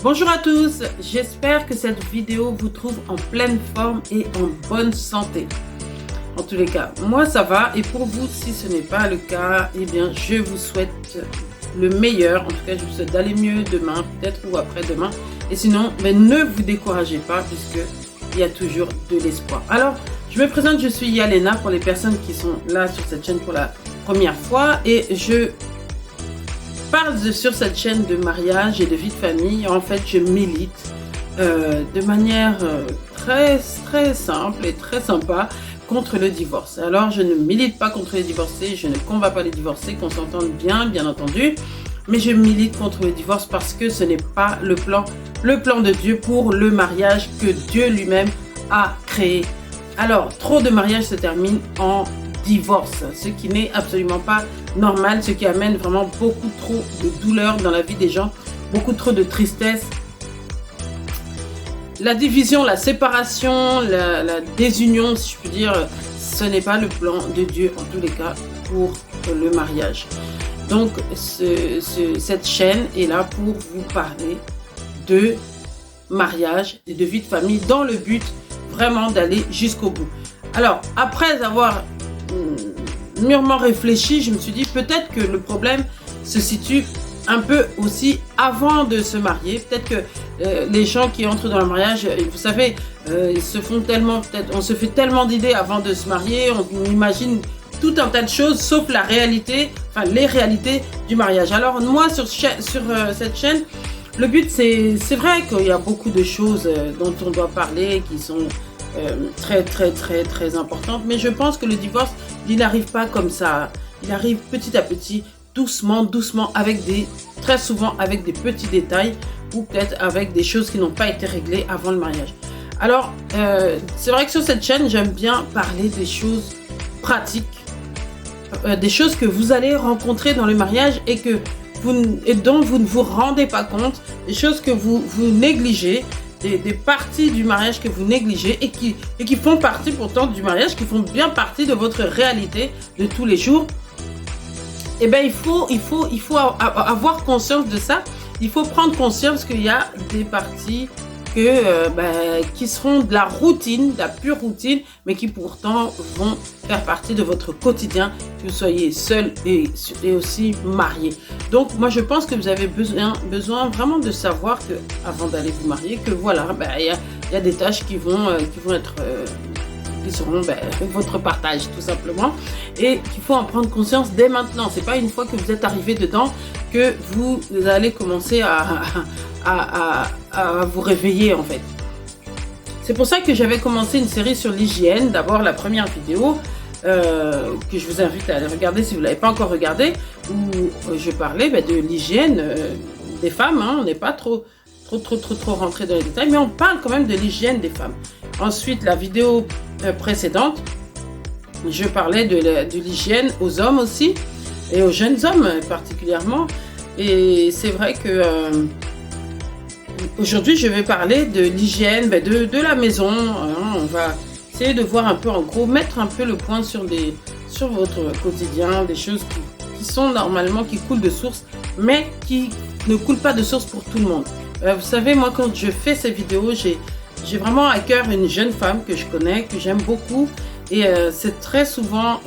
Bonjour à tous, j'espère que cette vidéo vous trouve en pleine forme et en bonne santé. En tous les cas, moi ça va, et pour vous, si ce n'est pas le cas, eh bien je vous souhaite le meilleur. En tout cas, je vous souhaite d'aller mieux demain, peut-être, ou après-demain. Et sinon, ne vous découragez pas, puisque il y a toujours de l'espoir. Alors, je me présente, je suis Yalena pour les personnes qui sont là sur cette chaîne pour la première fois, et je parle sur cette chaîne de mariage et de vie de famille. En fait, je milite de manière très simple et très sympa contre le divorce. Alors, je ne milite pas contre les divorcés, je ne combats pas les divorcés, qu'on s'entende bien entendu, mais je milite contre le divorce parce que ce n'est pas le plan de Dieu pour le mariage que Dieu lui-même a créé. Alors, trop de mariages se terminent en divorce, ce qui n'est absolument pas normal, ce qui amène vraiment beaucoup trop de douleur dans la vie des gens, beaucoup trop de tristesse. La division, la séparation, la désunion, si je puis dire, ce n'est pas le plan de Dieu en tous les cas pour le mariage. Donc cette chaîne est là pour vous parler de mariage et de vie de famille dans le but vraiment d'aller jusqu'au bout. Alors, après avoir mûrement réfléchi, je me suis dit peut-être que le problème se situe un peu aussi avant de se marier. Peut-être que les gens qui entrent dans le mariage, vous savez, ils se font tellement, on se fait tellement d'idées avant de se marier, on imagine tout un tas de choses sauf la réalité, enfin les réalités du mariage. Alors moi sur cette chaîne, le but c'est vrai qu'il y a beaucoup de choses dont on doit parler qui sont très importante, mais je pense que le divorce, il n'arrive pas comme ça, il arrive petit à petit, doucement, très souvent avec des petits détails, ou peut-être avec des choses qui n'ont pas été réglées avant le mariage. Alors, c'est vrai que sur cette chaîne, j'aime bien parler des choses pratiques, des choses que vous allez rencontrer dans le mariage et dont vous ne vous rendez pas compte, des choses que vous négligez, des parties du mariage que vous négligez et qui font partie pourtant du mariage, qui font bien partie de votre réalité de tous les jours. Eh bien, il faut avoir conscience de ça. Il faut prendre conscience qu'il y a des parties qui seront de la routine, de la pure routine, mais qui pourtant vont faire partie de votre quotidien, que vous soyez seul et aussi marié. Donc, moi, je pense que vous avez besoin vraiment de savoir que, avant d'aller vous marier, que voilà, y a des tâches qui seront votre partage tout simplement, et qu'il faut en prendre conscience dès maintenant. C'est pas une fois que vous êtes arrivé dedans que vous allez commencer à vous réveiller en fait. C'est pour ça que j'avais commencé une série sur l'hygiène. D'abord la première vidéo que je vous invite à aller regarder si vous ne l'avez pas encore regardé, où je parlais de l'hygiène des femmes, hein. On n'est pas trop rentré dans les détails, mais on parle quand même de l'hygiène des femmes. Ensuite, la vidéo précédente, je parlais de l'hygiène aux hommes aussi, et aux jeunes hommes particulièrement. Et c'est vrai que aujourd'hui, je vais parler de l'hygiène de la maison. On va essayer de voir un peu, en gros, mettre un peu le point sur votre quotidien, des choses qui sont normalement, qui coulent de source, mais qui ne coulent pas de source pour tout le monde. Vous savez, moi, quand je fais ces vidéos, j'ai vraiment à cœur une jeune femme que je connais, que j'aime beaucoup, et c'est très souvent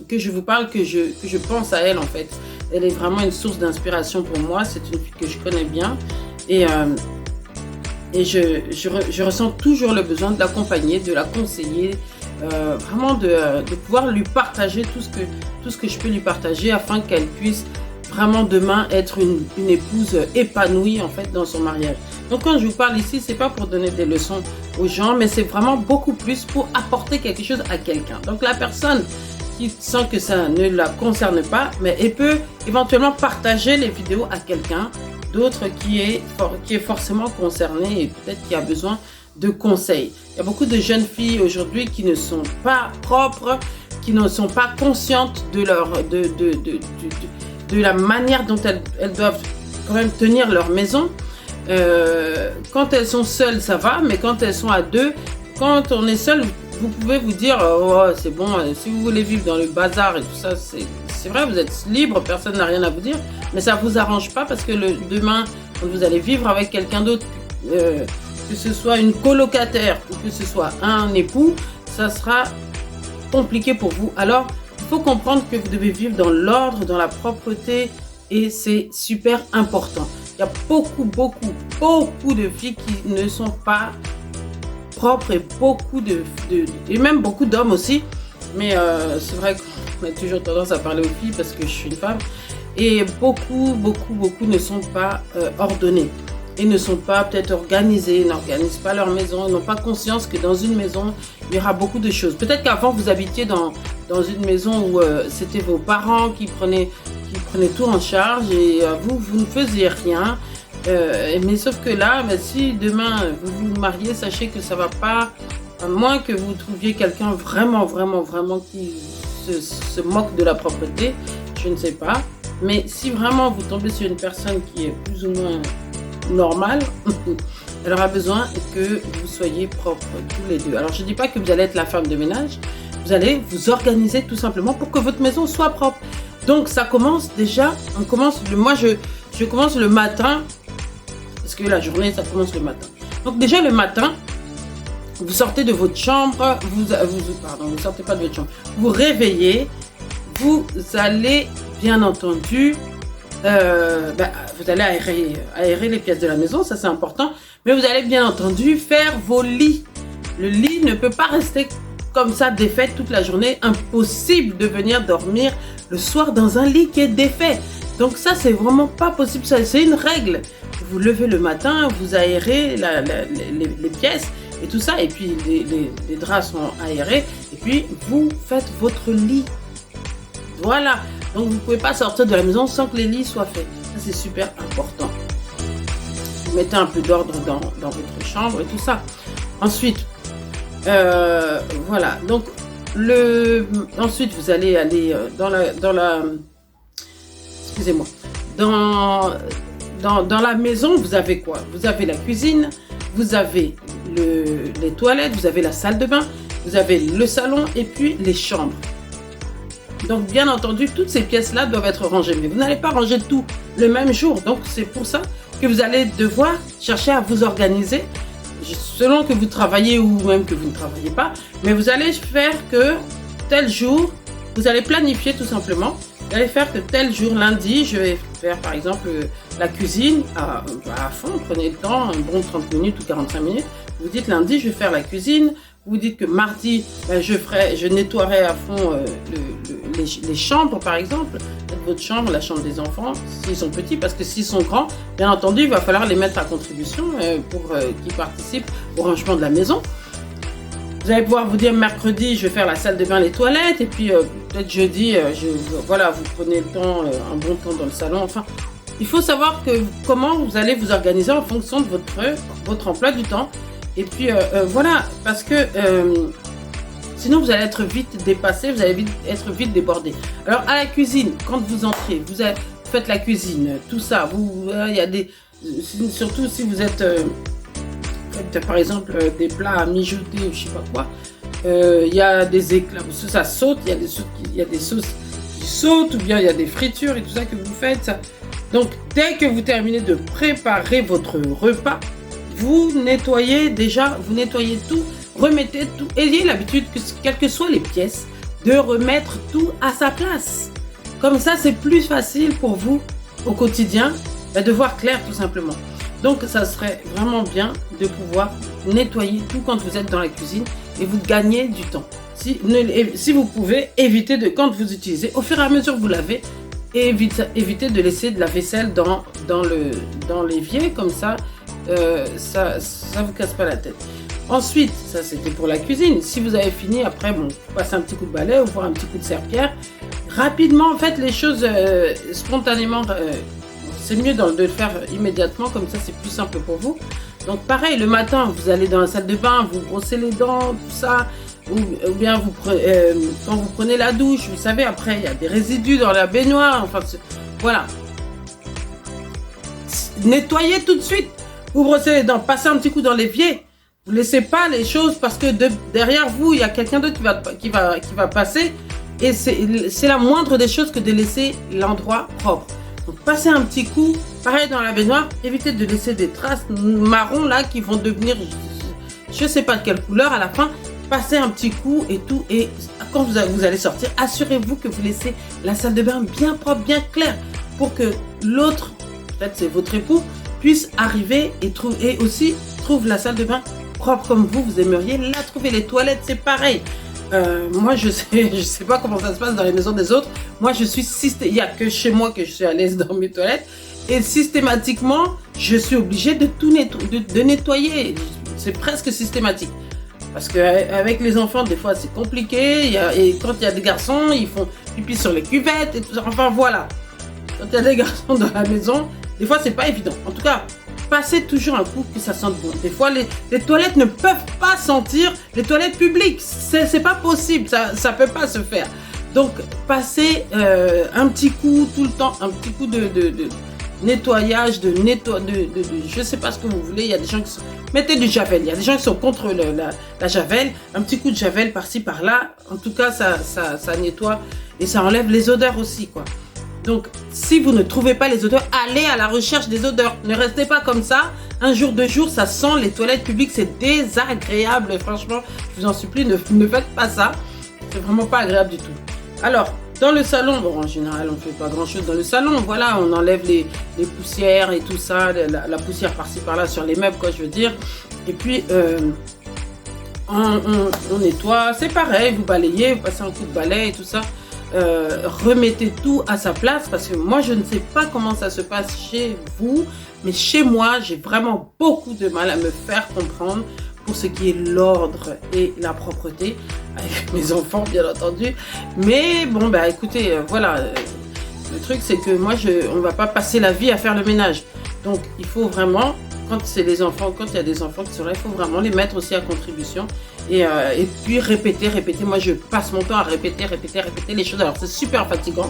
que je vous parle, que je pense à elle en fait. Elle est vraiment une source d'inspiration pour moi. C'est une fille que je connais bien, et je ressens toujours le besoin de l'accompagner, de la conseiller, vraiment de pouvoir lui partager tout ce que je peux lui partager, afin qu'elle puisse vraiment demain être une épouse épanouie en fait dans son mariage. Donc quand je vous parle ici, c'est pas pour donner des leçons aux gens, mais c'est vraiment beaucoup plus pour apporter quelque chose à quelqu'un. Donc la personne qui sent que ça ne la concerne pas, mais elle peut éventuellement partager les vidéos à quelqu'un d'autre qui est forcément concerné et peut-être qui a besoin de conseils. Il y a beaucoup de jeunes filles aujourd'hui qui ne sont pas propres, qui ne sont pas conscientes de la manière dont elles doivent quand même tenir leur maison. Quand elles sont seules, ça va, mais quand elles sont à deux, quand on est seul, vous pouvez vous dire oh, c'est bon, si vous voulez vivre dans le bazar et tout ça, c'est c'est vrai, vous êtes libre, personne n'a rien à vous dire, mais ça vous arrange pas parce que demain, quand vous allez vivre avec quelqu'un d'autre, que ce soit une colocataire ou que ce soit un époux, ça sera compliqué pour vous. Alors, il faut comprendre que vous devez vivre dans l'ordre, dans la propreté, et c'est super important. Il y a beaucoup de filles qui ne sont pas propres et et même beaucoup d'hommes aussi. Mais c'est vrai qu'on a toujours tendance à parler aux filles parce que je suis une femme. Et beaucoup ne sont pas ordonnés et ne sont pas peut-être organisés, n'organisent pas leur maison, ils n'ont pas conscience que dans une maison, il y aura beaucoup de choses. Peut-être qu'avant, vous habitiez dans une maison où c'était vos parents qui prenaient tout en charge et vous ne faisiez rien. Mais sauf que là, si demain vous vous mariez, sachez que ça va pas, à moins que vous trouviez quelqu'un vraiment qui se moque de la propreté, je ne sais pas. Mais si vraiment vous tombez sur une personne qui est plus ou moins normale, elle aura besoin que vous soyez propres tous les deux. Alors je ne dis pas que vous allez être la femme de ménage, vous allez vous organiser tout simplement pour que votre maison soit propre. Donc ça commence déjà, moi je commence le matin, parce que la journée ça commence le matin. Donc déjà le matin, vous sortez de votre chambre, vous sortez pas de votre chambre, vous réveillez, vous allez bien entendu, vous allez aérer les pièces de la maison, ça c'est important, mais vous allez bien entendu faire vos lits. Le lit ne peut pas rester comme ça défait toute la journée, impossible de venir dormir le soir dans un lit qui est défait. Donc ça c'est vraiment pas possible, c'est une règle. Vous levez le matin, vous aérez les pièces et tout ça, et puis les draps sont aérés, et puis vous faites votre lit. Voilà, donc vous ne pouvez pas sortir de la maison sans que les lits soient faits. Ça c'est super important. Vous mettez un peu d'ordre dans votre chambre et tout ça. Ensuite, voilà, donc ensuite vous allez aller dans la maison, vous avez quoi? Vous avez la cuisine, vous avez les toilettes, vous avez la salle de bain, vous avez le salon et puis les chambres. Donc bien entendu, toutes ces pièces-là doivent être rangées, mais vous n'allez pas ranger tout le même jour. Donc c'est pour ça que vous allez devoir chercher à vous organiser selon que vous travaillez ou même que vous ne travaillez pas. Mais vous allez faire que tel jour, vous allez planifier tout simplement. Vous allez faire que tel jour, lundi, je vais faire par exemple la cuisine à fond. Prenez le temps, un bon 30 minutes ou 45 minutes. Vous dites lundi, je vais faire la cuisine. Vous dites que mardi, je nettoierai à fond les chambres, par exemple. Votre chambre, la chambre des enfants, s'ils sont petits, parce que s'ils sont grands, bien entendu, il va falloir les mettre à contribution pour qu'ils participent au rangement de la maison. Vous allez pouvoir vous dire mercredi, je vais faire la salle de bain, les toilettes, et puis peut-être jeudi, vous prenez le temps, un bon temps dans le salon. Enfin, il faut savoir comment vous allez vous organiser en fonction de votre emploi du temps. Et puis voilà, parce que sinon vous allez être vite dépassé, vous allez être vite débordé. Alors à la cuisine, quand vous entrez, vous faites la cuisine, tout ça. Il y a surtout si vous êtes, faites par exemple des plats à mijoter ou je sais pas quoi. Il y a des éclats, ça saute, il y a des sauces qui sautent, ou bien il y a des fritures et tout ça que vous faites. Ça. Donc dès que vous terminez de préparer votre repas, vous nettoyez tout, remettez tout. Ayez l'habitude, quelles que soient les pièces, de remettre tout à sa place. Comme ça, c'est plus facile pour vous au quotidien de voir clair tout simplement. Donc, ça serait vraiment bien de pouvoir nettoyer tout quand vous êtes dans la cuisine et vous gagnez du temps. Si vous pouvez, évitez quand vous utilisez, au fur et à mesure que vous lavez, évitez de laisser de la vaisselle dans l'évier, comme ça, ça vous casse pas la tête. Ensuite, ça c'était pour la cuisine. Si vous avez fini, après, vous passez un petit coup de balai ou voir un petit coup de serpillère. Rapidement, faites les choses spontanément. C'est mieux de le faire immédiatement, comme ça c'est plus simple pour vous. Donc pareil, le matin, vous allez dans la salle de bain, vous brossez les dents, tout ça. Ou bien quand vous prenez la douche, vous savez, après il y a des résidus dans la baignoire. Enfin, voilà. Nettoyez tout de suite. Vous brossez les dents, passez un petit coup dans l'évier. Vous laissez pas les choses parce que derrière vous, il y a quelqu'un d'autre qui va passer. Et c'est la moindre des choses que de laisser l'endroit propre. Donc passez un petit coup, pareil dans la baignoire, évitez de laisser des traces marron là qui vont devenir, je ne sais pas de quelle couleur à la fin. Passez un petit coup et tout, et quand vous allez sortir, assurez-vous que vous laissez la salle de bain bien propre, bien claire, pour que l'autre, peut-être c'est votre époux, puisse arriver et aussi trouve la salle de bain propre comme vous aimeriez la trouver. Les toilettes, c'est pareil. Moi, je sais pas comment ça se passe dans les maisons des autres. Moi, il y a que chez moi que je suis à l'aise dans mes toilettes, et systématiquement, je suis obligée de tout nettoyer. C'est presque systématique. Parce qu'avec les enfants, des fois, c'est compliqué. Et quand il y a des garçons, ils font pipi sur les cuvettes et tout ça. Enfin, voilà. Quand il y a des garçons dans la maison, des fois, c'est pas évident. En tout cas, passez toujours un coup que ça sente bon. Des fois, les toilettes ne peuvent pas sentir les toilettes publiques. C'est pas possible. Ça peut pas se faire. Donc, passez un petit coup tout le temps, un petit coup de nettoyage, je sais pas ce que vous voulez. Il y a des gens qui sont... Mettez du javel. Il y a des gens qui sont contre la javel. Un petit coup de javel par-ci, par-là. En tout cas, ça nettoie et ça enlève les odeurs aussi, quoi. Donc, si vous ne trouvez pas les odeurs, allez à la recherche des odeurs. Ne restez pas comme ça. Un jour, 2 jours, ça sent les toilettes publiques. C'est désagréable. Franchement, je vous en supplie, ne faites pas ça. C'est vraiment pas agréable du tout. Alors, dans le salon, bon, en général, on ne fait pas grand-chose dans le salon. Voilà, on enlève les poussières et tout ça, la poussière par-ci, par-là sur les meubles, quoi, je veux dire. Et puis, on nettoie. C'est pareil, vous balayez, vous passez un coup de balai et tout ça. Remettez tout à sa place, parce que moi, je ne sais pas comment ça se passe chez vous, mais chez moi, j'ai vraiment beaucoup de mal à me faire comprendre pour ce qui est l'ordre et la propreté, avec mes enfants bien entendu. Mais bon, bah écoutez, voilà, le truc c'est que moi, on va pas passer la vie à faire le ménage. Donc il faut vraiment, quand c'est les enfants, quand il y a des enfants qui sont là, il faut vraiment les mettre aussi à contribution. Et puis répéter. Moi, je passe mon temps à répéter les choses. Alors c'est super fatigant.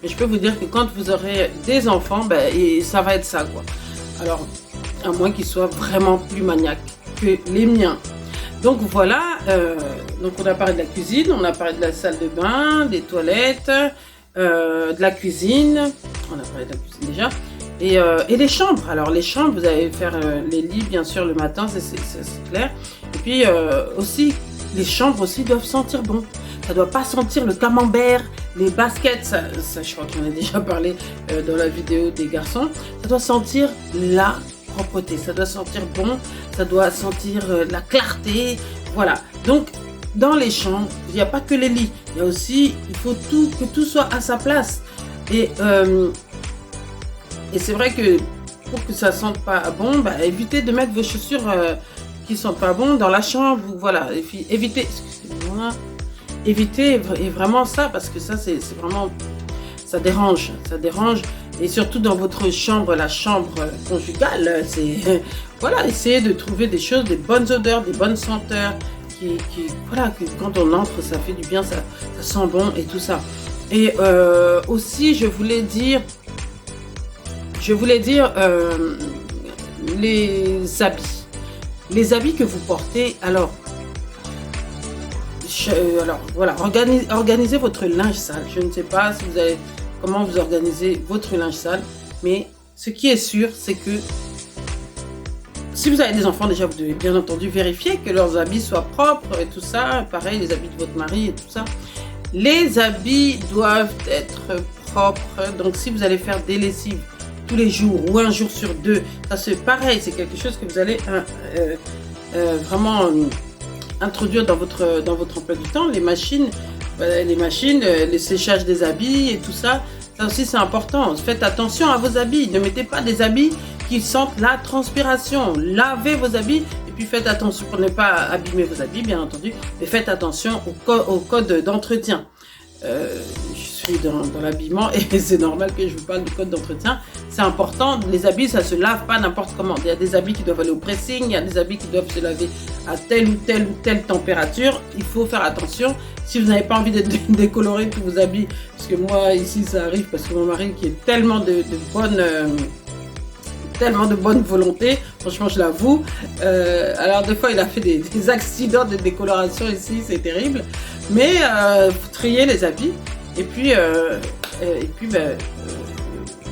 Mais je peux vous dire que quand vous aurez des enfants, bah, et ça va être ça, quoi. Alors, à moins qu'ils soient vraiment plus maniaques que les miens. Donc voilà, donc on a parlé de la cuisine, on a parlé de la salle de bain, des toilettes, de la cuisine, on a parlé de la cuisine déjà, et les chambres. Alors les chambres, vous allez faire les lits bien sûr le matin, c'est clair. Et puis aussi, les chambres aussi doivent sentir bon. Ça ne doit pas sentir le camembert, les baskets, ça je crois qu'on a déjà parlé dans la vidéo des garçons. Ça doit sentir la propreté, ça doit sentir bon, ça doit sentir la clarté, voilà. Donc dans les chambres, il n'y a pas que les lits, il y a aussi, il faut que tout soit à sa place. Et c'est vrai que pour que ça sente pas bon, bah, évitez de mettre vos chaussures qui sentent pas bon dans la chambre, voilà. Et puis, évitez vraiment ça, parce que ça c'est vraiment, ça dérange. Et surtout dans votre chambre, la chambre conjugale, c'est voilà, essayez de trouver des choses, des bonnes odeurs, des bonnes senteurs, voilà, que quand on entre, ça fait du bien, ça sent bon et tout ça. Et aussi, je voulais dire les habits que vous portez. Alors voilà, organisez votre linge sale. Je ne sais pas comment vous organisez votre linge sale, mais ce qui est sûr, c'est que si vous avez des enfants, déjà, vous devez bien entendu vérifier que leurs habits soient propres et tout ça. Pareil, les habits de votre mari et tout ça. Les habits doivent être propres. Donc, si vous allez faire des lessives tous les jours ou un jour sur 2, ça c'est pareil. C'est quelque chose que vous allez vraiment introduire dans votre emploi du temps. Les machines, les séchages des habits et tout ça. Ça aussi, c'est important. Faites attention à vos habits. Ne mettez pas des habits qui sentent la transpiration. Lavez vos habits et puis faites attention pour ne pas abîmer vos habits, bien entendu. Mais faites attention au code d'entretien. Je suis dans l'habillement et c'est normal que je vous parle du code d'entretien. C'est important. Les habits, ça se lave pas n'importe comment. Il y a des habits qui doivent aller au pressing. Il y a des habits qui doivent se laver à telle ou telle température. Il faut faire attention. Si vous n'avez pas envie de décolorer tous vos habits, parce que moi ici ça arrive parce que mon mari qui est tellement de bonne volonté, franchement je l'avoue, alors des fois il a fait des accidents de décoloration ici, c'est terrible, Mais vous triez les habits et puis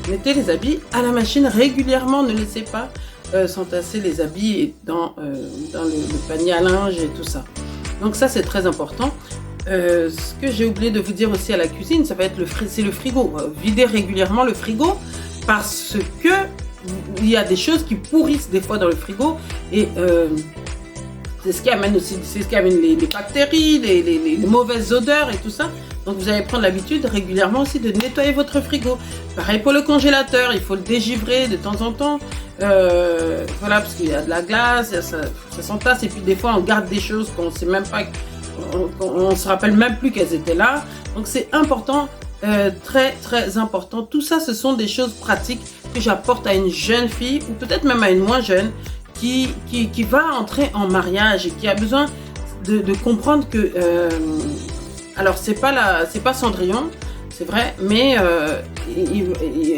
mettez les habits à la machine régulièrement. Ne laissez pas s'entasser les habits dans le panier à linge et tout ça. Donc ça, c'est très important. Ce que j'ai oublié de vous dire aussi à la cuisine, ça va être le frigo. Videz régulièrement le frigo parce que il y a des choses qui pourrissent des fois dans le frigo et c'est ce qui amène les bactéries, les mauvaises odeurs et tout ça. Donc vous allez prendre l'habitude régulièrement aussi de nettoyer votre frigo. Pareil pour le congélateur, il faut le dégivrer de temps en temps. Voilà, parce qu'il y a de la glace, ça s'entasse et puis des fois on garde des choses qu'on sait même pas, on se rappelle même plus qu'elles étaient là. Donc c'est important, très très important. Tout ça, ce sont des choses pratiques que j'apporte à une jeune fille ou peut-être même à une moins jeune qui va entrer en mariage et qui a besoin de comprendre que alors c'est pas Cendrillon, c'est vrai, mais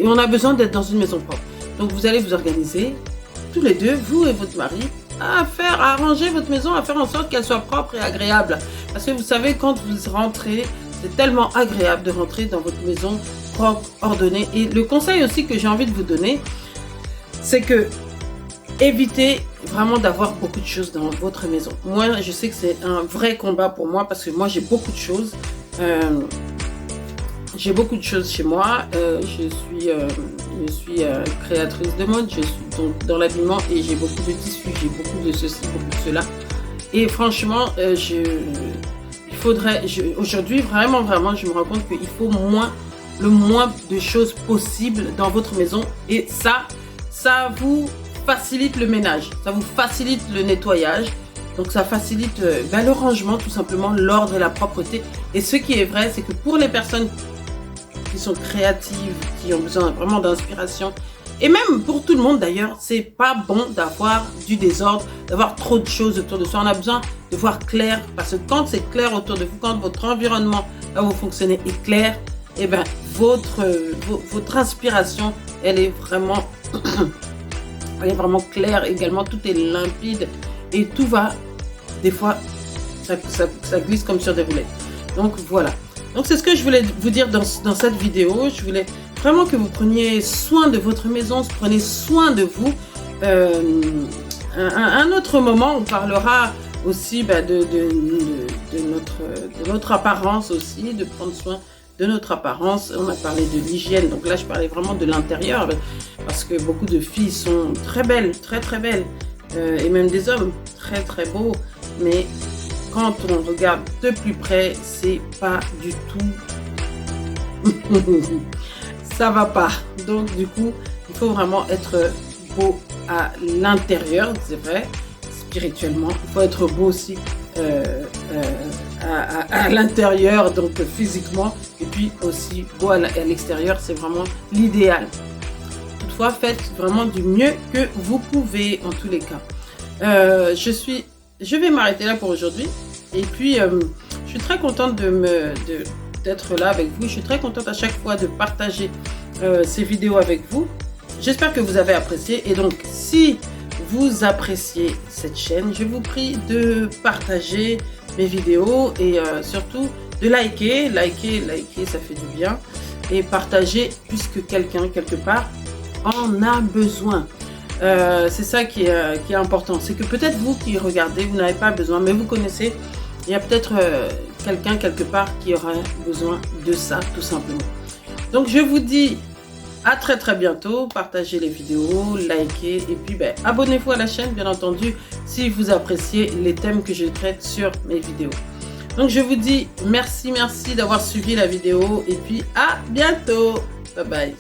on a besoin d'être dans une maison propre. Donc vous allez vous organiser tous les deux, vous et votre mari, à arranger votre maison, à faire en sorte qu'elle soit propre et agréable. Parce que vous savez, quand vous rentrez, c'est tellement agréable de rentrer dans votre maison propre, ordonnée. Et le conseil aussi que j'ai envie de vous donner, c'est que évitez vraiment d'avoir beaucoup de choses dans votre maison. Moi, je sais que c'est un vrai combat pour moi parce que moi, j'ai beaucoup de choses. J'ai beaucoup de choses chez moi. Je suis créatrice de mode. Je suis donc dans l'habillement et j'ai beaucoup de tissus. J'ai beaucoup de ceci, beaucoup de cela. Et franchement, aujourd'hui, vraiment, je me rends compte qu'il faut le moins de choses possible dans votre maison. Et ça vous facilite le ménage, ça vous facilite le nettoyage, donc ça facilite le rangement, tout simplement, l'ordre et la propreté. Et ce qui est vrai, c'est que pour les personnes qui sont créatives, qui ont besoin vraiment d'inspiration, et même pour tout le monde d'ailleurs, c'est pas bon d'avoir du désordre, d'avoir trop de choses autour de soi. On a besoin de voir clair, parce que quand c'est clair autour de vous, quand votre environnement là où vous fonctionnez est clair, et ben votre inspiration, elle est vraiment claire également, tout est limpide et tout va, des fois, ça glisse comme sur des roulettes. Donc voilà. Donc c'est ce que je voulais vous dire dans cette vidéo. Je voulais vraiment que vous preniez soin de votre maison, prenez soin de vous. Un autre moment, on parlera aussi de notre apparence aussi, de prendre soin de notre apparence. On a parlé de l'hygiène, donc là je parlais vraiment de l'intérieur parce que beaucoup de filles sont très belles, très très belles, et même des hommes très très beaux, mais quand on regarde de plus près, c'est pas du tout ça va pas. Donc du coup, il faut vraiment être beau à l'intérieur, c'est vrai, spirituellement. Il faut être beau aussi à l'intérieur, donc physiquement, et puis aussi beau à l'extérieur, c'est vraiment l'idéal. Toutefois, faites vraiment du mieux que vous pouvez en tous les cas. Je vais m'arrêter là pour aujourd'hui, et puis je suis très contente d'être là avec vous. Je suis très contente à chaque fois de partager ces vidéos avec vous. J'espère que vous avez apprécié, et donc si vous appréciez cette chaîne, je vous prie de partager mes vidéos et surtout de liker, ça fait du bien, et partager puisque quelqu'un quelque part en a besoin. C'est ça qui est important. C'est que peut-être vous qui regardez, vous n'avez pas besoin, mais vous connaissez, il y a peut-être quelqu'un quelque part qui aura besoin de ça, tout simplement. Donc je vous dis à très très bientôt. Partagez les vidéos, likez, et puis abonnez-vous à la chaîne, bien entendu, si vous appréciez les thèmes que je traite sur mes vidéos. Donc je vous dis merci d'avoir suivi la vidéo, et puis à bientôt. Bye bye.